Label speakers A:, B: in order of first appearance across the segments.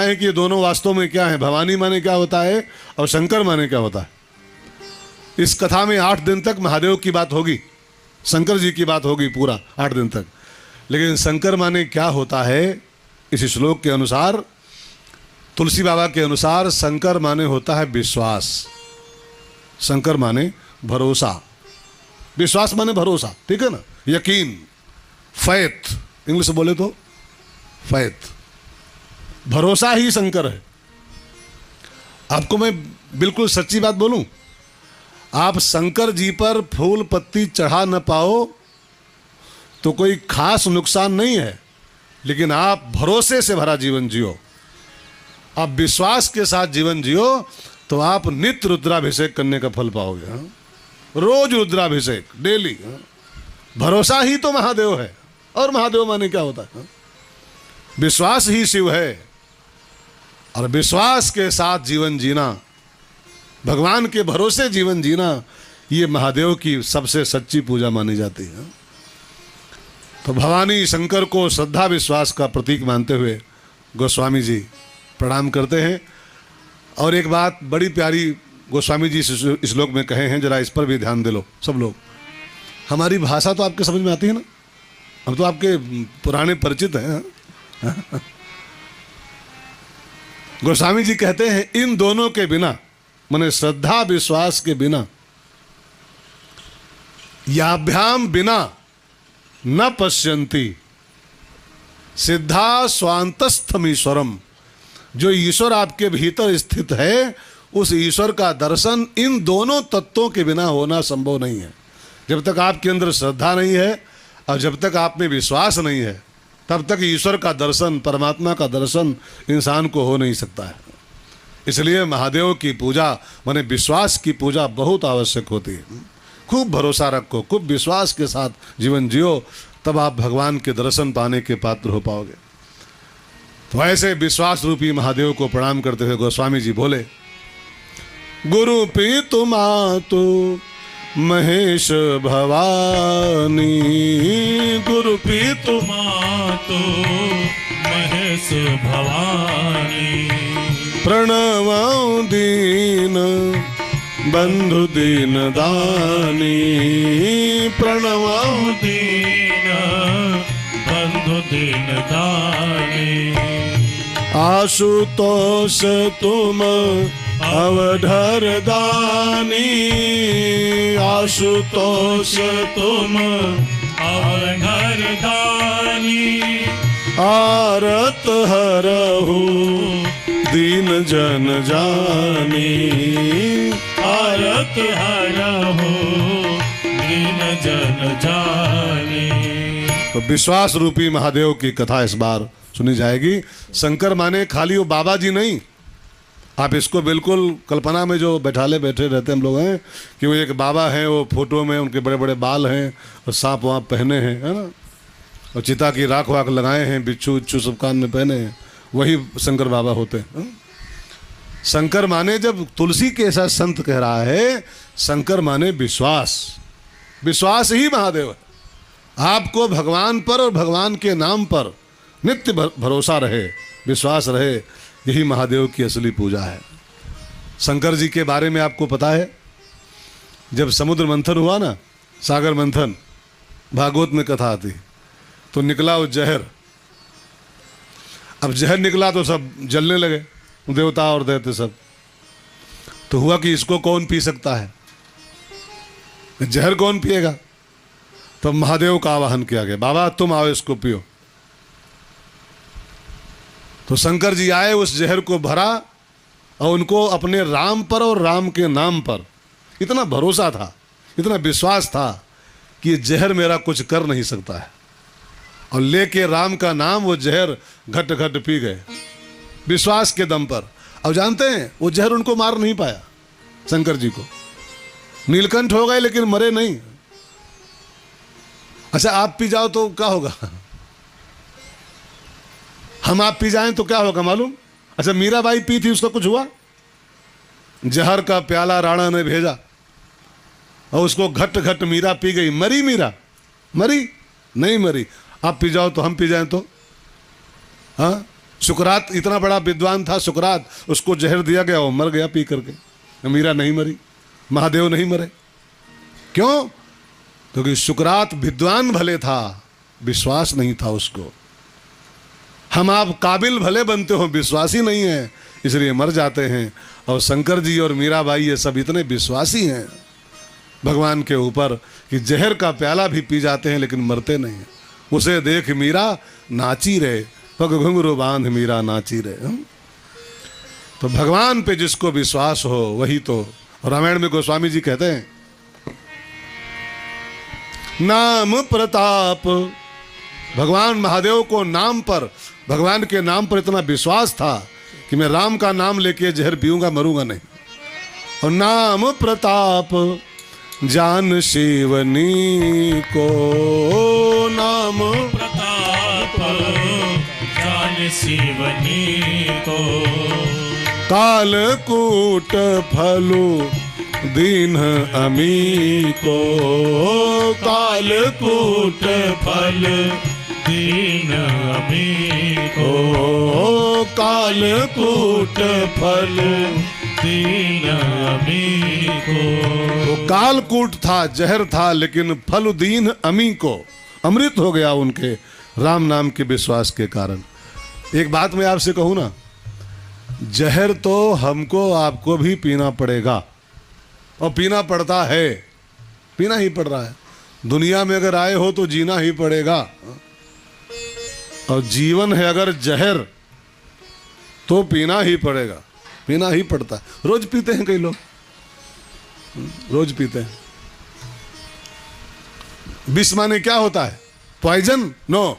A: है कि ये दोनों वास्तव में क्या है, भवानी माने क्या होता है और शंकर माने क्या होता है। इस कथा में 8 दिन तक महादेव की बात होगी, शंकर जी की बात होगी पूरा 8 दिन तक। लेकिन शंकर माने क्या होता है, इस श्लोक के अनुसार, तुलसी बाबा के अनुसार, शंकर माने होता है विश्वास। शंकर माने भरोसा, विश्वास माने भरोसा, ठीक है ना, यकीन, फैथ, इंग्लिश बोले तो फैथ, भरोसा ही शंकर है। आपको मैं बिल्कुल सच्ची बात बोलूं, आप शंकर जी पर फूल पत्ती चढ़ा न पाओ तो कोई खास नुकसान नहीं है, लेकिन आप भरोसे से भरा जीवन जियो, आप विश्वास के साथ जीवन जियो, तो आप नित्य रुद्राभिषेक करने का फल पाओगे। हाँ? रोज रुद्राभिषेक डेली। हाँ? भरोसा ही तो महादेव है। और महादेव माने क्या होता है? हाँ? विश्वास ही शिव है, और विश्वास के साथ जीवन जीना, भगवान के भरोसे जीवन जीना, ये महादेव की सबसे सच्ची पूजा मानी जाती है। तो भवानी शंकर को श्रद्धा विश्वास का प्रतीक मानते हुए गोस्वामी जी प्रणाम करते हैं। और एक बात बड़ी प्यारी गोस्वामी जी इस श्लोक में कहे हैं, जरा इस पर भी ध्यान दे लो सब लोग। हमारी भाषा तो आपके समझ में आती है ना, हम तो आपके पुराने परिचित हैं। गोस्वामी जी कहते हैं, इन दोनों के बिना, माने श्रद्धा विश्वास के बिना, याभ्याम बिना न पश्यन्ति सिद्धा स्वांतस्थम ईश्वरम। जो ईश्वर आपके भीतर स्थित है, उस ईश्वर का दर्शन इन दोनों तत्वों के बिना होना संभव नहीं है। जब तक आपके अंदर श्रद्धा नहीं है और जब तक आप में विश्वास नहीं है, तब तक ईश्वर का दर्शन, परमात्मा का दर्शन इंसान को हो नहीं सकता है। इसलिए महादेव की पूजा माने विश्वास की पूजा बहुत आवश्यक होती है। खूब भरोसा रखो, खूब विश्वास के साथ जीवन जियो, तब आप भगवान के दर्शन पाने के पात्र हो पाओगे। तो ऐसे विश्वास रूपी महादेव को प्रणाम करते हुए गोस्वामी जी बोले, गुरु पीतु मातु महेश भवानी,
B: गुरु पीतु मातु महेश भवानी,
A: प्रणवं दीन बंधु दीन दानी, प्रणवं
B: दीन बंधु दीन दानी।
A: आशुतोष तुम अवधर दानी, आशुतोष
B: तुम अवधर दानी,
A: आरत हरहु दीन जन जानी,
B: आरत हरहु दीन जन जानी।
A: तो विश्वास रूपी महादेव की कथा इस बार सुनी जाएगी। शंकर माने खाली वो बाबा जी नहीं, आप इसको बिल्कुल कल्पना में जो बैठाले बैठे रहते हम लोग हैं कि वो एक बाबा हैं, वो फोटो में उनके बड़े बड़े बाल हैं और सांप वाँप पहने हैं, है ना, और चिता की राख वाख लगाए हैं, बिच्छू उच्छू सब कान में पहने हैं, वही शंकर बाबा होते हैं। शंकर माने, जब तुलसी के ऐसा संत कह रहा है, शंकर माने विश्वास, विश्वास ही महादेव है। आपको भगवान पर और भगवान के नाम पर नित्य भरोसा रहे, विश्वास रहे, यही महादेव की असली पूजा है। शंकर जी के बारे में आपको पता है, जब समुद्र मंथन हुआ ना, सागर मंथन, भागवत में कथा आती, तो निकला वो जहर। अब जहर निकला तो सब जलने लगे, देवता और दैत्य सब। तो हुआ कि इसको कौन पी सकता है, जहर कौन पिएगा? तो महादेव का आवाहन किया गया, बाबा तुम आओ इसको पियो। तो शंकर जी आए, उस जहर को भरा, और उनको अपने राम पर और राम के नाम पर इतना भरोसा था, इतना विश्वास था कि ये जहर मेरा कुछ कर नहीं सकता है, और लेके राम का नाम वो जहर घट घट पी गए विश्वास के दम पर। अब जानते हैं वो जहर उनको मार नहीं पाया, शंकर जी को। नीलकंठ हो गए लेकिन मरे नहीं। अच्छा आप पी जाओ तो क्या होगा, हम आप पी जाएं तो क्या होगा मालूम? अच्छा मीराबाई पी थी, उसका कुछ हुआ? जहर का प्याला राणा ने भेजा और उसको घट घट मीरा पी गई, मरी मीरा? मरी नहीं मरी। आप पी जाओ तो हम पी जाएं तो? हाँ, सुकरात इतना बड़ा विद्वान था सुकरात, उसको जहर दिया गया, वो मर गया पी करके। मीरा नहीं मरी, महादेव नहीं मरे। क्यों? क्योंकि सुकरात विद्वान भले था, विश्वास नहीं था उसको। हम आप काबिल भले बनते हो, विश्वास ही नहीं है, इसलिए मर जाते हैं। और शंकर जी और मीराबाई ये सब इतने विश्वासी हैं भगवान के ऊपर कि जहर का प्याला भी पी जाते हैं लेकिन मरते नहीं हैं। उसे देख मीरा नाची रहे, पग घुंघरू बांध मीरा नाची रहे। तो भगवान पे जिसको विश्वास हो वही तो। रामायण में गोस्वामी जी कहते हैं, नाम प्रताप, भगवान महादेव को नाम पर, भगवान के नाम पर इतना विश्वास था कि मैं राम का नाम लेके जहर पीऊंगा, मरूंगा नहीं। और नाम प्रताप जान शिवनी को, नाम
B: प्रताप जान शिवनी को,
A: कालकूट फलु दीन अमी को,
B: कालकूट फल दीन अमी को,
A: कालकूट फल
B: दीन अमी को।
A: वो कालकूट था, जहर था, लेकिन फल दीन अमी को, अमृत हो गया उनके राम नाम के विश्वास के कारण। एक बात मैं आपसे कहूँ ना, जहर तो हमको आपको भी पीना पड़ेगा, और पीना पड़ता है, पीना ही पड़ रहा है। दुनिया में अगर आए हो तो जीना ही पड़ेगा, और जीवन है अगर जहर तो पीना ही पड़ेगा, पीना ही पड़ता है। रोज पीते हैं कई लोग, रोज पीते हैं। विष माने क्या होता है? पॉइजन? नो,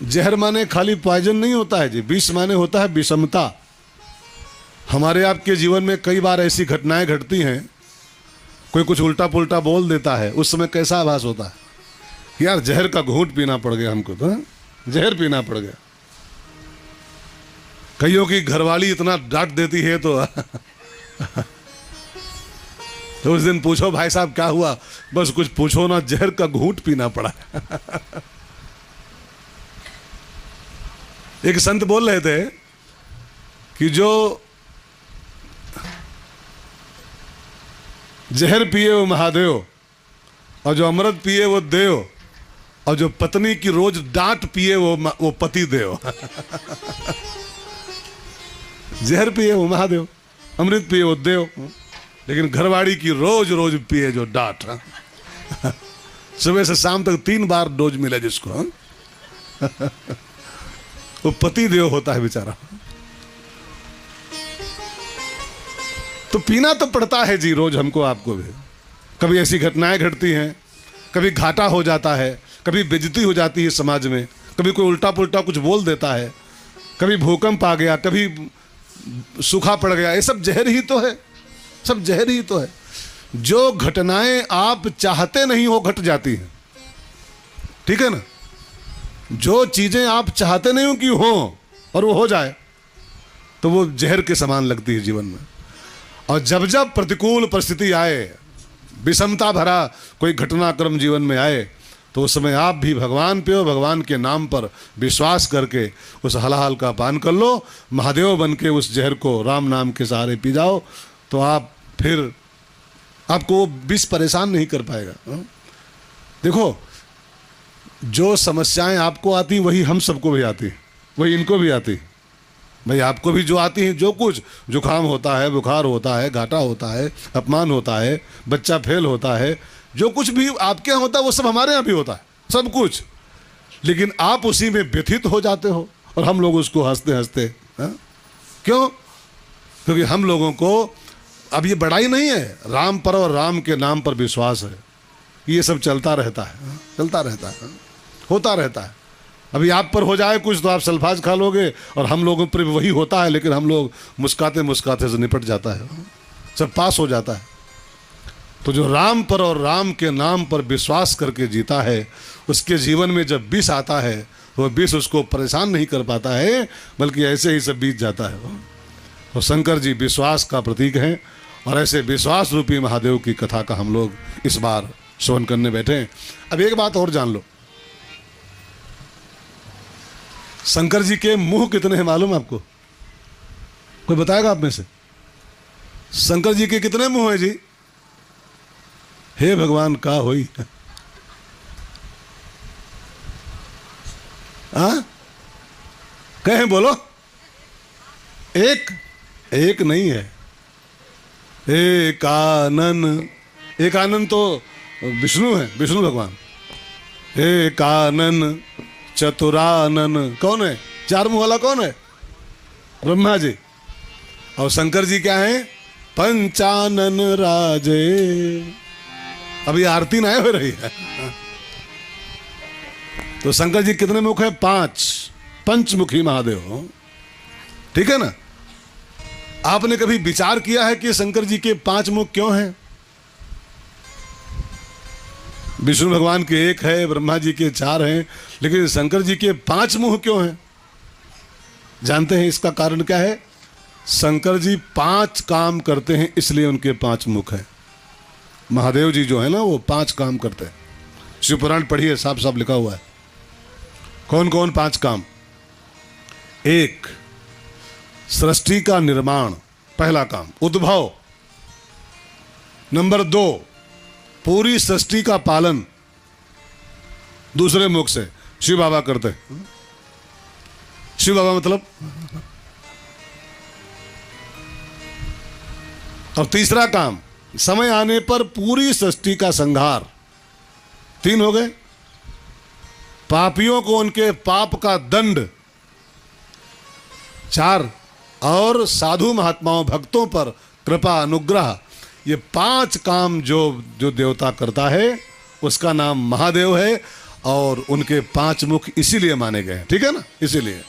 A: जहर माने खाली पॉइजन नहीं होता है जी, विष माने होता है विषमता। हमारे आपके जीवन में कई बार ऐसी घटनाएं घटती हैं, कोई कुछ उल्टा पुल्टा बोल देता है, उस समय कैसा आभास होता है, यार जहर का घूंट पीना पड़ गया हमको, तो जहर पीना पड़ गया। कईयों की घरवाली इतना डांट देती है तो तो उस दिन पूछो भाई साहब क्या हुआ, बस कुछ पूछो ना, जहर का घूंट पीना पड़ा। एक संत बोल रहे थे कि जो जहर पिए वो महादेव, और जो अमृत पिए वो देव, और जो पत्नी की रोज डांट पिए वो पति देव। जहर पिए वो महादेव, अमृत पिए वो देव, लेकिन घरवाड़ी की रोज रोज पिए जो डांट, सुबह से शाम तक 3 बार डोज मिले जिसको, वो पति देव होता है बेचारा। तो पीना तो पड़ता है जी रोज हमको आपको भी। कभी ऐसी घटनाएं घटती हैं, कभी घाटा हो जाता है, कभी बेइज्जती हो जाती है समाज में, कभी कोई उल्टा पुल्टा कुछ बोल देता है, कभी भूकंप आ गया, कभी सूखा पड़ गया, ये सब जहर ही तो है, सब जहर ही तो है। जो घटनाएं आप चाहते नहीं हो घट जाती हैं, ठीक है ना। जो चीजें आप चाहते नहीं हो कि हो और वो हो जाए तो वो जहर के समान लगती है जीवन में। और जब जब प्रतिकूल परिस्थिति आए, विषमता भरा कोई घटनाक्रम जीवन में आए, तो उस समय आप भी भगवान पे और भगवान के नाम पर विश्वास करके उस हलाहल का पान कर लो, महादेव बन के उस जहर को राम नाम के सहारे पी जाओ, तो आप फिर आपको विष परेशान नहीं कर पाएगा। देखो, जो समस्याएं आपको आती वही हम सबको भी आती, वही इनको भी आती। भाई आपको भी जो आती है, जो कुछ जुकाम होता है, बुखार होता है, घाटा होता है, अपमान होता है, बच्चा फेल होता है, जो कुछ भी आपके यहाँ होता है वो सब हमारे यहाँ भी होता है, सब कुछ। लेकिन आप उसी में व्यथित हो जाते हो और हम लोग उसको हंसते हंसते, क्यों? क्योंकि हम लोगों को अब ये बड़ाई नहीं है, राम पर और राम के नाम पर विश्वास है। ये सब चलता रहता है, चलता रहता है, होता रहता है। अभी आप पर हो जाए कुछ तो आप सल्फाज खा लोगे, और हम लोगों पर वही होता है, लेकिन हम लोग मुस्काते मुस्काते से निपट जाता है, सब पास हो जाता है। तो जो राम पर और राम के नाम पर विश्वास करके जीता है, उसके जीवन में जब विष आता है, वो विष उसको परेशान नहीं कर पाता है, बल्कि ऐसे ही सब बीत जाता है। तो शंकर जी विश्वास का प्रतीक हैं, और ऐसे विश्वास रूपी महादेव की कथा का हम लोग इस बार श्रवण करने बैठे हैं। अब एक बात और जान लो, शंकर जी के मुंह कितने हैं मालूम है आपको? कोई बताएगा आप में से? शंकर जी के कितने मुंह हैं जी? हे भगवान का होई। हाँ, कहें बोलो। एक नहीं है। एक आनन, एक आनंद तो विष्णु है, विष्णु भगवान। एक आनन चतुरानन कौन है? चार मुंह वाला कौन है? ब्रह्मा जी। और शंकर जी क्या है? पंचानन राजे। अभी आरती ना हो रही है। तो शंकर जी कितने मुख है? 5। पंचमुखी महादेव, ठीक है ना? आपने कभी विचार किया है कि शंकर जी के 5 मुख क्यों हैं? विष्णु भगवान के 1 है, ब्रह्मा जी के 4 हैं, लेकिन शंकर जी के 5 मुंह क्यों हैं? जानते हैं इसका कारण क्या है? शंकर जी 5 काम करते हैं, इसलिए उनके 5 मुख हैं। महादेव जी जो है ना, वो 5 काम करते हैं। शिवपुराण पढ़िए, साफ साफ लिखा हुआ है। कौन कौन 5 काम? 1, सृष्टि का निर्माण, पहला काम, उद्भव। नंबर 2, पूरी सृष्टि का पालन, दूसरे मुख से शिव बाबा करते हैं। शिव बाबा मतलब। और तीसरा काम, समय आने पर पूरी सृष्टि का संहार। 3 हो गए। पापियों को उनके पाप का दंड। 4, और साधु महात्माओं भक्तों पर कृपा अनुग्रह। ये 5 काम जो देवता करता है, उसका नाम महादेव है, और उनके 5 मुख इसीलिए माने गए हैं, ठीक है ना? इसीलिए।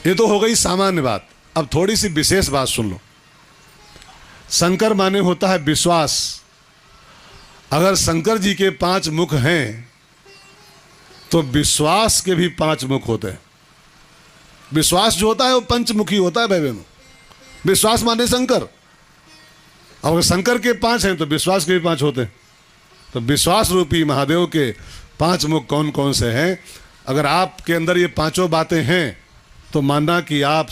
A: ये तो हो गई सामान्य बात। अब थोड़ी सी विशेष बात सुन लो। शंकर माने होता है विश्वास। अगर शंकर जी के 5 मुख हैं, तो विश्वास के भी 5 मुख होते हैं। विश्वास जो होता है वो पंचमुखी होता है भाई बहनों। विश्वास माने शंकर। अगर शंकर के 5 हैं तो विश्वास के भी 5 होते हैं। तो विश्वास रूपी महादेव के 5 मुख कौन कौन से हैं? अगर आपके अंदर ये 5 बातें हैं, तो मानना कि आप